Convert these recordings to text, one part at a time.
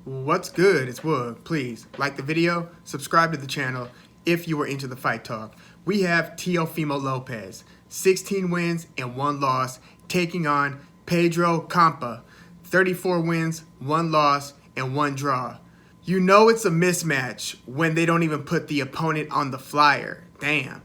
What's good? It's Woog. Please like the video, subscribe to the channel if you are into the fight talk. We have Teofimo Lopez, 16 wins and 1 loss, taking on Pedro Campa, 34 wins, 1 loss, and 1 draw. You know it's a mismatch when they don't even put the opponent on the flyer. Damn.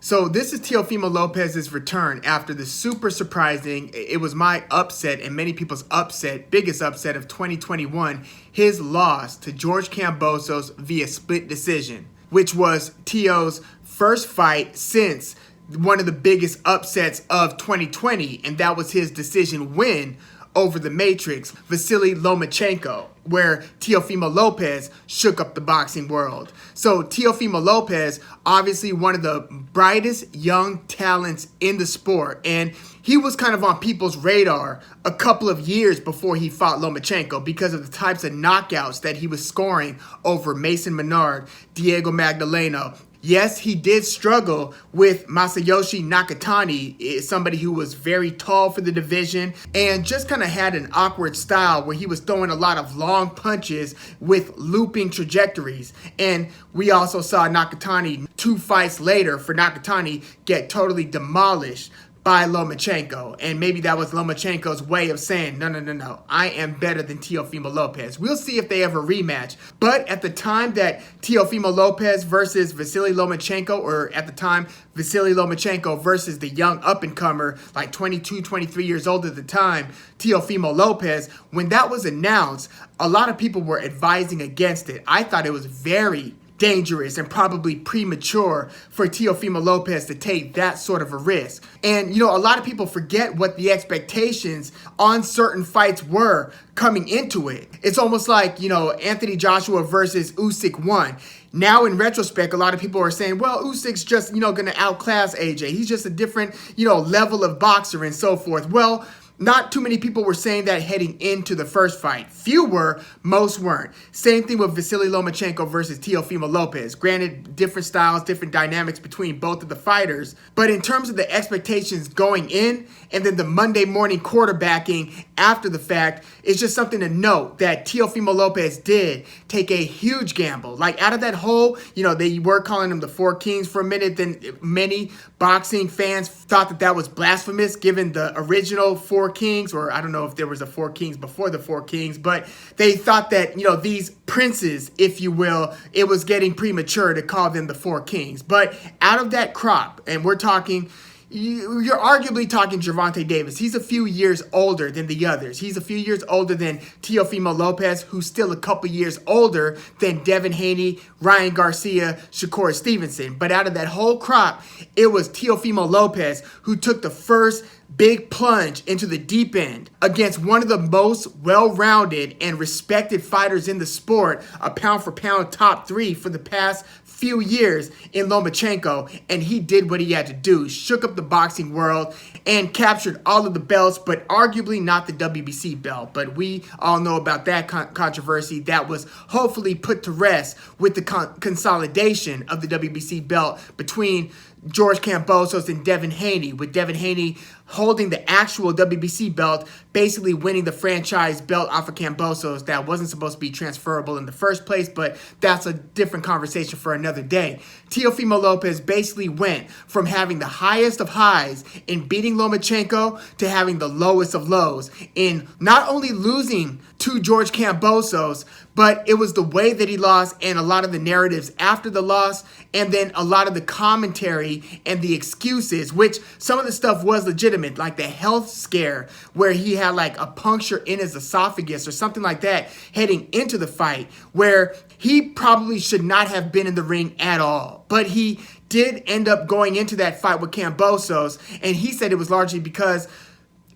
So this is Teofimo Lopez's return after the super surprising, it was my upset and many people's upset, biggest upset of 2021, his loss to George Kambosos via split decision, which was Teo's first fight since one of the biggest upsets of 2020, and that was his decision win over the Matrix, Vasily Lomachenko, where Teofimo Lopez shook up the boxing world. So Teofimo Lopez, obviously one of the brightest young talents in the sport, and he was kind of on people's radar a couple of years before he fought Lomachenko because of the types of knockouts that he was scoring over Mason Menard, Diego Magdaleno. Yes, he did struggle with Masayoshi Nakatani, somebody who was very tall for the division and just kind of had an awkward style where he was throwing a lot of long punches with looping trajectories. And we also saw Nakatani 2 fights later for Nakatani get totally demolished by Lomachenko, and maybe that was Lomachenko's way of saying, no, I am better than Teofimo Lopez. We'll see if they ever rematch. But at the time that Teofimo Lopez versus Vasily Lomachenko, or at the time Vasily Lomachenko versus the young up-and-comer, like 22, 23 years old at the time, Teofimo Lopez, when that was announced, a lot of people were advising against it. I thought it was very dangerous and probably premature for Teofimo Lopez to take that sort of a risk. And, a lot of people forget what the expectations on certain fights were coming into it. It's almost like, Anthony Joshua versus Usyk 1. Now, in retrospect, a lot of people are saying, well, Usyk's just, going to outclass AJ. He's just a different, level of boxer and so forth. Well, not too many people were saying that heading into the first fight. Few were, most weren't. Same thing with Vasily Lomachenko versus Teofimo Lopez. Granted, different styles, different dynamics between both of the fighters. But in terms of the expectations going in and then the Monday morning quarterbacking after the fact, it's just something to note that Teofimo Lopez did take a huge gamble. Like out of that whole, they were calling him the Four Kings for a minute. Then many boxing fans thought that was blasphemous given the original Four Kings, or I don't know if there was a Four Kings before the Four Kings, but they thought that, these princes, if you will, it was getting premature to call them the Four Kings. But out of that crop, and we're talking, you're arguably talking Gervonta Davis. He's a few years older than the others. He's a few years older than Teofimo Lopez, who's still a couple years older than Devin Haney, Ryan Garcia, Shakur Stevenson. But out of that whole crop, it was Teofimo Lopez who took the first big plunge into the deep end against one of the most well-rounded and respected fighters in the sport, a pound-for-pound top 3 for the past few years in Lomachenko, and he did what he had to do, shook up the boxing world and captured all of the belts, but arguably not the WBC belt. But we all know about that controversy that was hopefully put to rest with the consolidation of the WBC belt between George Kambosos and Devin Haney, with Devin Haney holding the actual WBC belt, basically winning the franchise belt off of Kambosos that wasn't supposed to be transferable in the first place, but that's a different conversation for another day. Teofimo Lopez basically went from having the highest of highs in beating Lomachenko to having the lowest of lows in not only losing to George Kambosos, but it was the way that he lost and a lot of the narratives after the loss, and then a lot of the commentary and the excuses, which some of the stuff was legitimate, like the health scare where he had like a puncture in his esophagus or something like that heading into the fight, where he probably should not have been in the ring at all. But he did end up going into that fight with Kambosos, and he said it was largely because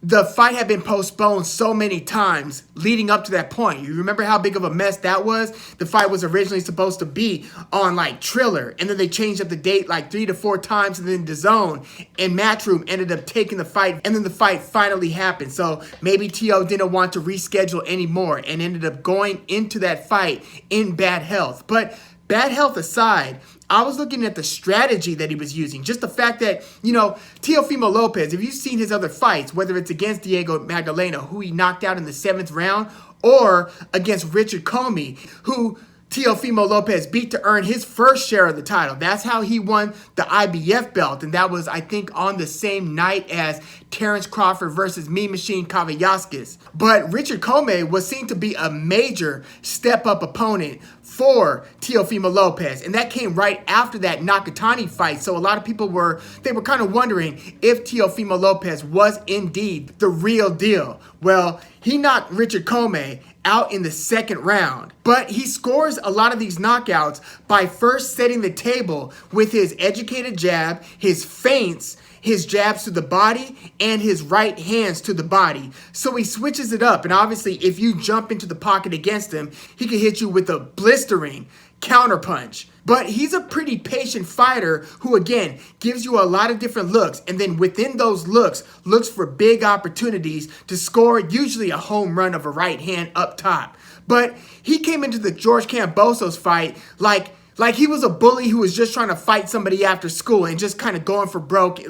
the fight had been postponed so many times leading up to that point. You remember how big of a mess that was? The fight was originally supposed to be on like Triller, and then they changed up the date like 3 to 4 times, and then DAZN and Matchroom ended up taking the fight, and then the fight finally happened. So maybe Teo didn't want to reschedule anymore and ended up going into that fight in bad health. But bad health aside, I was looking at the strategy that he was using. Just the fact that, Teofimo Lopez, if you've seen his other fights, whether it's against Diego Magdaleno, who he knocked out in the 7th round, or against Richard Comey, who Teofimo Lopez beat to earn his first share of the title. That's how he won the IBF belt, and that was, I think, on the same night as Terrence Crawford versus Mean Machine Kavaliauskas. But Richard Comey was seen to be a major step-up opponent for Teofimo Lopez, and that came right after that Nakatani fight. So a lot of people were kind of wondering if Teofimo Lopez was indeed the real deal. Well, he knocked Richard Comey out in the second round, but he scores a lot of these knockouts by first setting the table with his educated jab, his feints, his jabs to the body, and his right hands to the body. So he switches it up, and obviously if you jump into the pocket against him, he can hit you with a blistering counterpunch. But he's a pretty patient fighter who, again, gives you a lot of different looks, and then within those looks for big opportunities to score usually a home run of a right hand up top. But he came into the George Kambosos fight like he was a bully who was just trying to fight somebody after school and just kind of going for broke,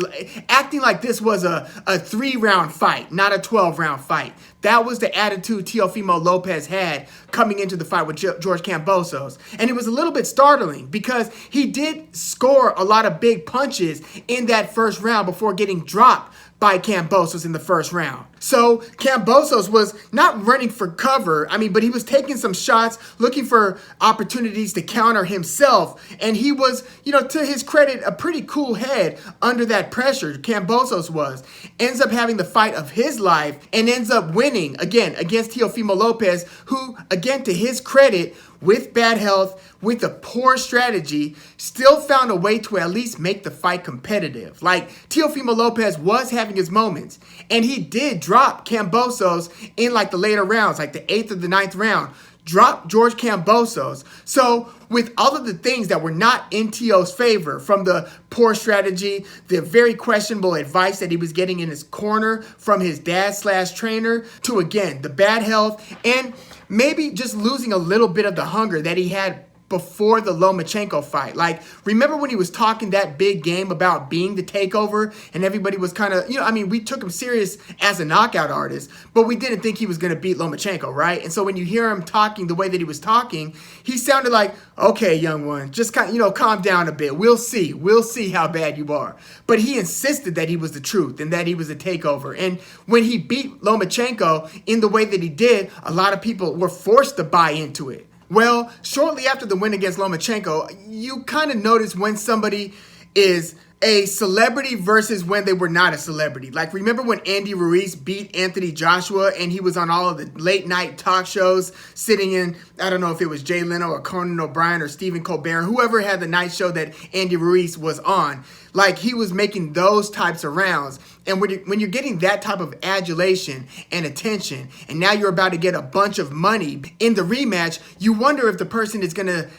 acting like this was a 3-round fight, not a 12-round fight. That was the attitude Teofimo Lopez had coming into the fight with George Kambosos. And it was a little bit startling because he did score a lot of big punches in that first round before getting dropped by Kambosos in the first round. So Kambosos was not running for cover, but he was taking some shots, looking for opportunities to counter himself. And he was, to his credit, a pretty cool head under that pressure. Kambosos ends up having the fight of his life and ends up winning, again, against Teofimo Lopez, who, again, to his credit, with bad health, with a poor strategy, still found a way to at least make the fight competitive. Like, Teofimo Lopez was having his moments, and he did drop Kambosos in the later rounds, like the 8th or the 9th round. Dropped George Kambosos. So with all of the things that were not in Teo's favor, from the poor strategy, the very questionable advice that he was getting in his corner from his dad/trainer, to, again, the bad health, and maybe just losing a little bit of the hunger that he had before the Lomachenko fight. Like, remember when he was talking that big game about being the takeover, and everybody was kind of, we took him serious as a knockout artist, but we didn't think he was going to beat Lomachenko, right? And so when you hear him talking the way that he was talking, he sounded like, okay, young one, just calm down a bit. We'll see how bad you are. But he insisted that he was the truth and that he was a takeover. And when he beat Lomachenko in the way that he did, a lot of people were forced to buy into it. Well, shortly after the win against Lomachenko, you kind of notice when somebody is a celebrity versus when they were not a celebrity. Like, remember when Andy Ruiz beat Anthony Joshua and he was on all of the late night talk shows sitting in, I don't know if it was Jay Leno or Conan O'Brien or Stephen Colbert, whoever had the night show that Andy Ruiz was on. Like, he was making those types of rounds. And when you're getting that type of adulation and attention, and now you're about to get a bunch of money in the rematch, you wonder if the person is going to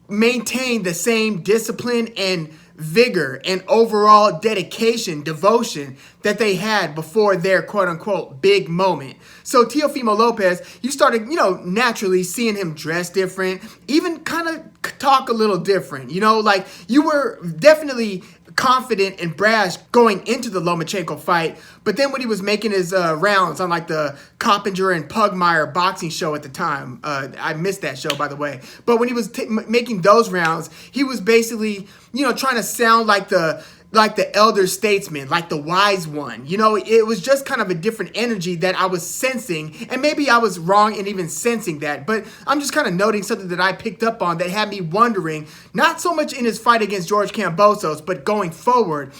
maintain the same discipline and vigor and overall dedication, devotion that they had before their quote-unquote big moment. So Teofimo Lopez, you started, naturally seeing him dress different, even kind of talk a little different, like you were definitely confident and brash going into the Lomachenko fight, but then when he was making his rounds on the Coppinger and Pugmire boxing show at the time, I missed that show, by the way, but when he was making those rounds, he was basically, trying to sound like the elder statesman, like the wise one. It was just kind of a different energy that I was sensing, and maybe I was wrong in even sensing that, but I'm just kind of noting something that I picked up on that had me wondering, not so much in his fight against George Kambosos, but going forward,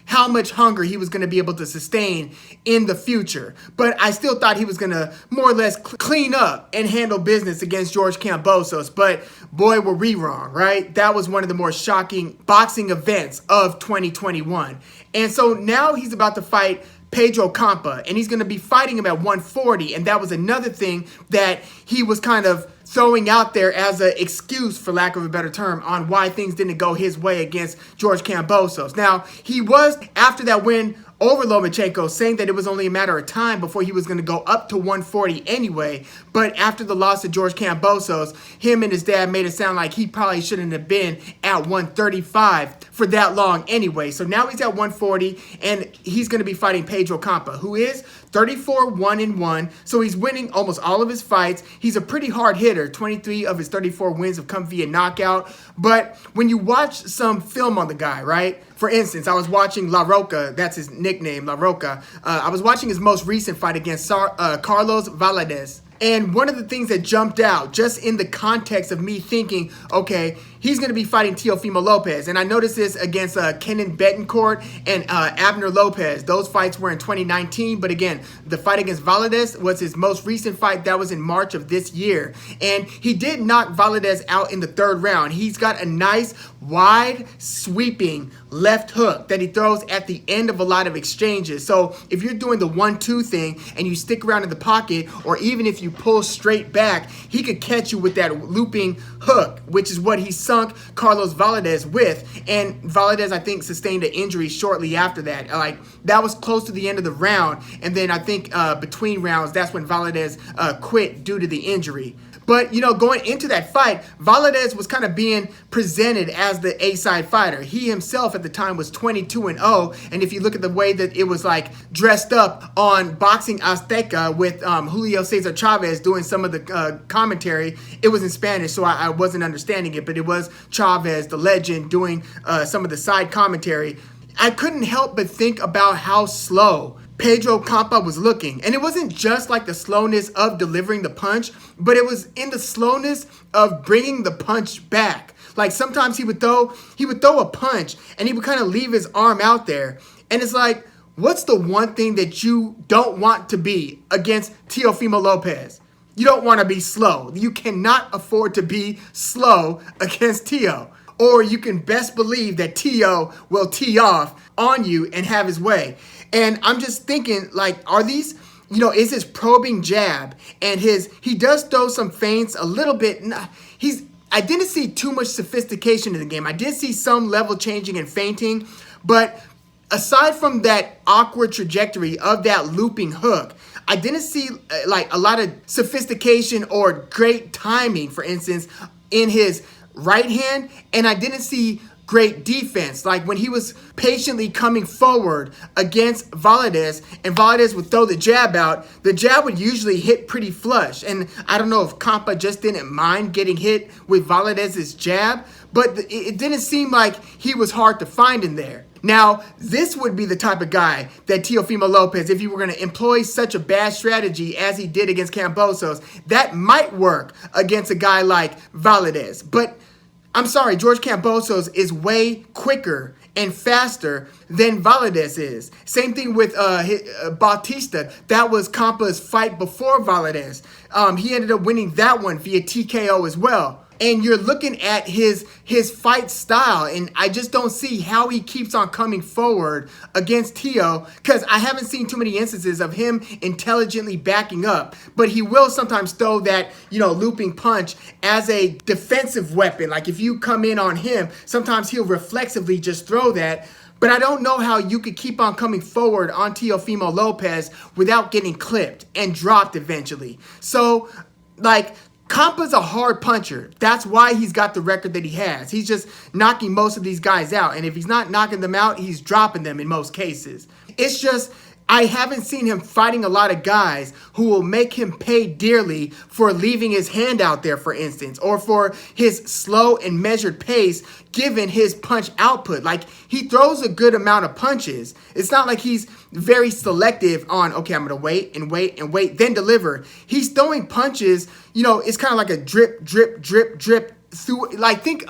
how much hunger he was going to be able to sustain in the future. But I still thought he was going to more or less clean up and handle business against George Kambosos. But boy, were we wrong, right? That was one of the more shocking boxing events of 2021. And so now he's about to fight Pedro Campa, and he's going to be fighting him at 140. And that was another thing that he was kind of throwing out there as an excuse, for lack of a better term, on why things didn't go his way against George Kambosos. Now, he was, after that win over Lomachenko, saying that it was only a matter of time before he was going to go up to 140 anyway. But after the loss to George Kambosos, him and his dad made it sound like he probably shouldn't have been at 135 for that long anyway. So now he's at 140, and he's going to be fighting Pedro Campa, who is 34-1-1, so he's winning almost all of his fights. He's a pretty hard hitter. 23 of his 34 wins have come via knockout. But when you watch some film on the guy, right? For instance, I was watching La Roca, that's his nickname, La Roca. I was watching his most recent fight against Carlos Valadez. And one of the things that jumped out, just in the context of me thinking, okay, he's going to be fighting Teofimo Lopez. And I noticed this against Kenan Betancourt and Abner Lopez. Those fights were in 2019. But again, the fight against Valadez was his most recent fight. That was in March of this year. And he did knock Valadez out in the third round. He's got a nice, wide, sweeping left hook that he throws at the end of a lot of exchanges. So if you're doing the 1-2 thing and you stick around in the pocket, or even if you pull straight back, he could catch you with that looping hook, which is what he sunk Carlos Valadez with. And Valadez, I think, sustained an injury shortly after that. Like, that was close to the end of the round. And then I think between rounds, that's when Valadez quit due to the injury. But, you know, going into that fight, Valadez was kind of being presented as the A-side fighter. He himself at the time was 22-0. And if you look at the way that it was like dressed up on Boxing Azteca with Julio Cesar Chavez doing some of the commentary, it was in Spanish, so I wasn't understanding it. But it was Chavez, the legend, doing some of the side commentary. I couldn't help but think about how slow Pedro Campa was looking. And it wasn't just like the slowness of delivering the punch, but it was in the slowness of bringing the punch back. Like, sometimes he would throw a punch and he would kind of leave his arm out there. And it's like, what's the one thing that you don't want to be against Teofimo Lopez? You don't want to be slow. You cannot afford to be slow against Teo. Or you can best believe that Teo will tee off on you and have his way. And I'm just thinking, like, are these, you know, is his probing jab and he does throw some feints a little bit. I didn't see too much sophistication in the game. I did see some level changing and feinting, but aside from that awkward trajectory of that looping hook, I didn't see like a lot of sophistication or great timing, for instance, in his right hand, and I didn't see great defense. Like when he was patiently coming forward against Valadez and Valadez would throw the jab out, the jab would usually hit pretty flush. And I don't know if Campa just didn't mind getting hit with Valadez's jab, but it didn't seem like he was hard to find in there. Now, this would be the type of guy that Teofimo Lopez, if you were going to employ such a bad strategy as he did against Kambosos, that might work against a guy like Valadez. But I'm sorry, George Kambosos is way quicker and faster than Valadez is. Same thing with Bautista. That was Campa's fight before Valadez. He ended up winning that one via TKO as well. And you're looking at his fight style, and I just don't see how he keeps on coming forward against Teo, because I haven't seen too many instances of him intelligently backing up. But he will sometimes throw that, you know, looping punch as a defensive weapon. Like if you come in on him, sometimes he'll reflexively just throw that. But I don't know how you could keep on coming forward on Teofimo Lopez without getting clipped and dropped eventually. So, like, Campa's a hard puncher. That's why he's got the record that he has. He's just knocking most of these guys out. And if he's not knocking them out, he's dropping them in most cases. It's just, I haven't seen him fighting a lot of guys who will make him pay dearly for leaving his hand out there, for instance, or for his slow and measured pace given his punch output. Like, he throws a good amount of punches. It's not like he's very selective on, okay, I'm going to wait and wait and wait, then deliver. He's throwing punches, you know, it's kind of like a drip, drip, drip, drip through, like, think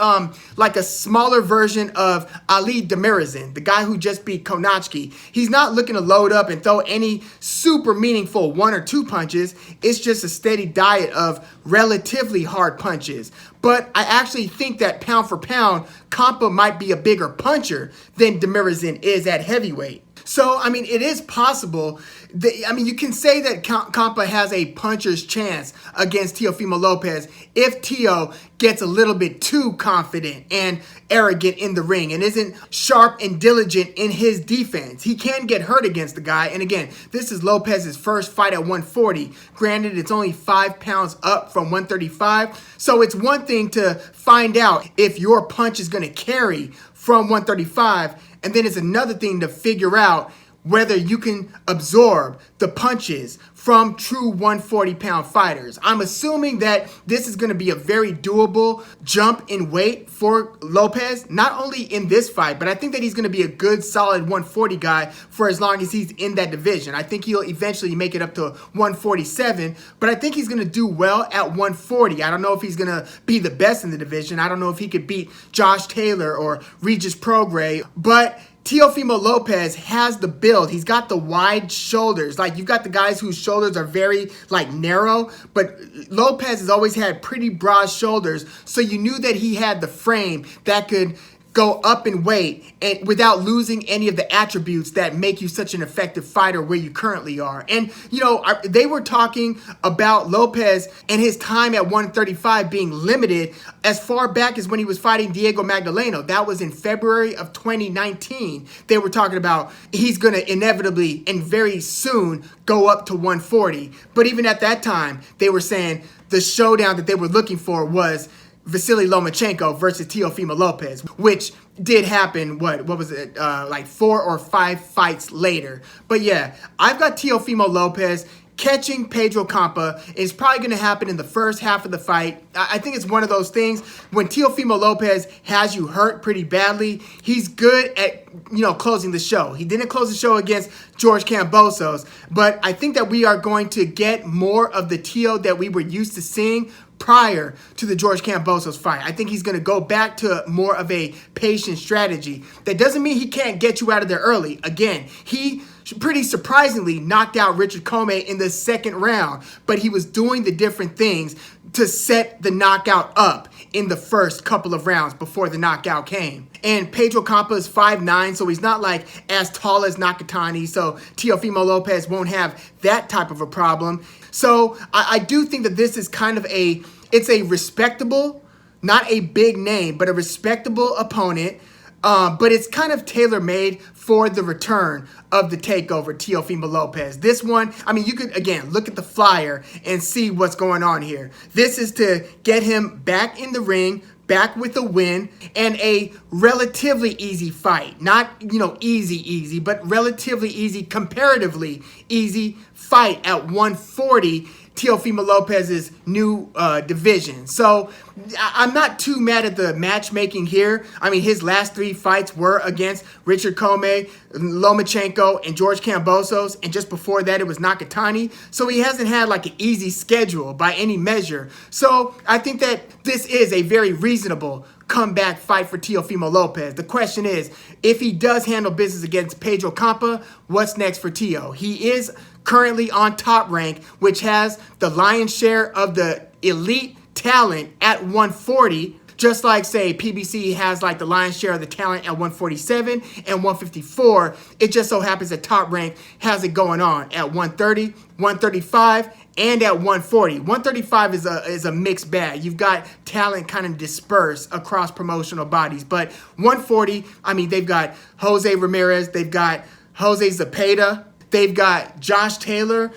like a smaller version of Ali Demirazin, the guy who just beat Konachki. He's not looking to load up and throw any super meaningful 1 or 2 punches. It's just a steady diet of relatively hard punches. But I actually think that pound for pound, Campa might be a bigger puncher than Demirazin is at heavyweight. So, I mean, it is possible. You can say that Campa has a puncher's chance against Teofimo Lopez if Teo gets a little bit too confident and arrogant in the ring and isn't sharp and diligent in his defense. He can get hurt against the guy. And again, this is Lopez's first fight at 140. Granted, it's only 5 pounds up from 135. So it's one thing to find out if your punch is going to carry from 135. And then it's another thing to figure out whether you can absorb the punches from true 140-pound fighters. I'm assuming that this is going to be a very doable jump in weight for Lopez, not only in this fight, but I think that he's going to be a good, solid 140 guy for as long as he's in that division. I think he'll eventually make it up to 147, but I think he's going to do well at 140. I don't know if he's going to be the best in the division. I don't know if he could beat Josh Taylor or Regis Prograis, but Teofimo Lopez has the build. He's got the wide shoulders. Like, you've got the guys whose shoulders are very, like, narrow, but Lopez has always had pretty broad shoulders, so you knew that he had the frame that could go up in weight and without losing any of the attributes that make you such an effective fighter where you currently are. And, you know, they were talking about Lopez and his time at 135 being limited as far back as when he was fighting Diego Magdaleno. That was in February of 2019. They were talking about he's going to inevitably and very soon go up to 140. But even at that time, they were saying the showdown that they were looking for was Vasily Lomachenko versus Teofimo Lopez, which did happen, what was it, like 4 or 5 fights later. But yeah, I've got Teofimo Lopez catching Pedro Campa. Is probably going to happen in the first half of the fight. I think it's one of those things when Teofimo Lopez has you hurt pretty badly, he's good at, you know, closing the show. He didn't close the show against George Kambosos, but I think that we are going to get more of the Teo that we were used to seeing prior to the George Kambosos fight. I think he's going to go back to more of a patient strategy. That doesn't mean he can't get you out of there early. Again, he pretty surprisingly knocked out Richard Comey in the second round, but he was doing the different things to set the knockout up in the first couple of rounds before the knockout came. And Pedro Campa is 5'9", so he's not like as tall as Nakatani, so Teofimo Lopez won't have that type of a problem. So I do think that this is kind of it's a respectable, not a big name, but a respectable opponent. But it's kind of tailor-made for the return of the takeover, Teofimo Lopez. This one, I mean, you could, again, look at the flyer and see what's going on here. This is to get him back in the ring, back with a win, and a relatively easy fight. Not, you know, easy, but relatively easy, comparatively easy fight at 140, Teofimo Lopez's new division. So I'm not too mad at the matchmaking here. I mean, his last 3 fights were against Richard Comey, Lomachenko, and George Kambosos, and just before that it was Nakatani. So he hasn't had like an easy schedule by any measure. So I think that this is a very reasonable comeback fight for Teofimo Lopez. The question is, if he does handle business against Pedro Campa, what's next for Teo? He is currently on Top Rank, which has the lion's share of the elite talent at 140, just like, say, PBC has like the lion's share of the talent at 147 and 154. It just so happens that Top Rank has it going on at 130, 135, and at 140. 135 is a mixed bag. You've got talent kind of dispersed across promotional bodies. But 140, I mean, they've got Jose Ramirez, they've got Jose Zepeda, they've got Josh Taylor.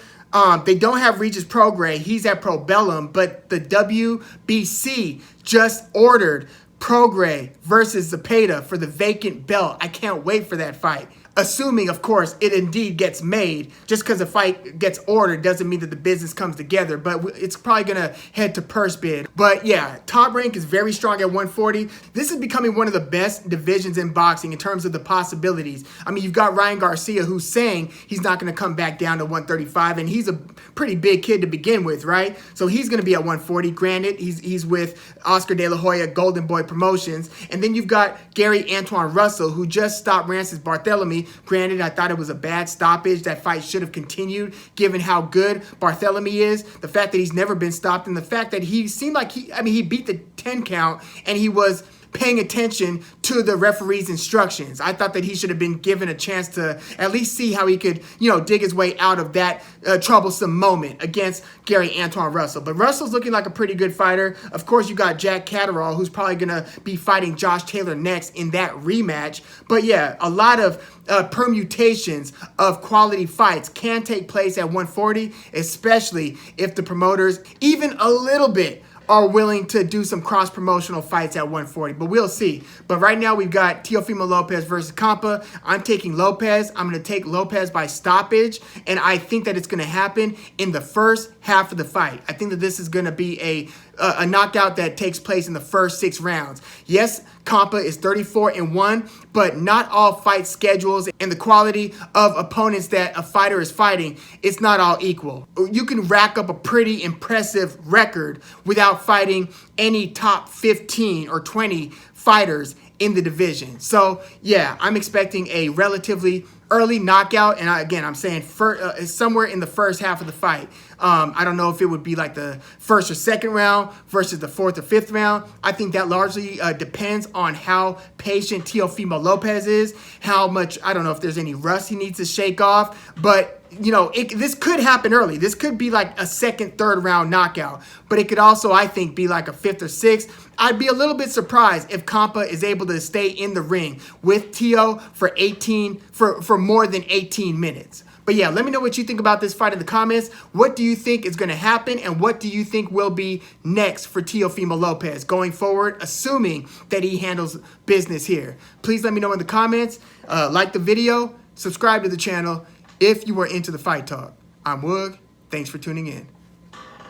They don't have Regis Prograis. He's at Probellum, but the WBC just ordered Prograis versus Zepeda for the vacant belt. I can't wait for that fight. Assuming, of course, it indeed gets made. Just because a fight gets ordered doesn't mean that the business comes together, but it's probably going to head to purse bid. But yeah, Top Rank is very strong at 140. This is becoming one of the best divisions in boxing in terms of the possibilities. I mean, you've got Ryan Garcia, who's saying he's not going to come back down to 135, and he's a pretty big kid to begin with, right? So he's going to be at 140. Granted, he's with Oscar De La Hoya Golden Boy Promotions. And then you've got Gary Antoine Russell, who just stopped Francis Barthélemy. Granted, I thought it was a bad stoppage. That fight should have continued, given how good Barthélemy is. The fact that he's never been stopped, and the fact that he seemed like he beat the 10 count, and he was paying attention to the referee's instructions. I thought that he should have been given a chance to at least see how he could, dig his way out of that troublesome moment against Gary Antoine Russell. But Russell's looking like a pretty good fighter. Of course, you got Jack Catterall, who's probably going to be fighting Josh Taylor next in that rematch. But yeah, a lot of permutations of quality fights can take place at 140, especially if the promoters even a little bit are willing to do some cross-promotional fights at 140, but we'll see. But right now we've got Teofimo Lopez versus Campa. I'm taking Lopez. I'm going to take Lopez by stoppage, and I think that it's going to happen in the first half of the fight. I think that this is going to be a knockout that takes place in the first 6 rounds. Yes, Campa is 34-1, but not all fight schedules and the quality of opponents that a fighter is fighting, it's not all equal. You can rack up a pretty impressive record without fighting any top 15 or 20 fighters in the division. So yeah, I'm expecting a relatively early knockout, and again, I'm saying somewhere in the first half of the fight. I don't know if it would be like the first or second round versus the 4th or 5th round. I think that largely depends on how patient Teofimo Lopez is, how much, I don't know if there's any rust he needs to shake off, but you know, this could happen early. This could be like a 2nd, 3rd round knockout, but it could also, I think, be like a 5th or 6th. I'd be a little bit surprised if Campa is able to stay in the ring with Teo for more than 18 minutes. But yeah, let me know what you think about this fight in the comments. What do you think is going to happen, and what do you think will be next for Teofimo Lopez going forward, assuming that he handles business here? Please let me know in the comments. Like the video, subscribe to the channel if you are into the fight talk. I'm Woog. Thanks for tuning in.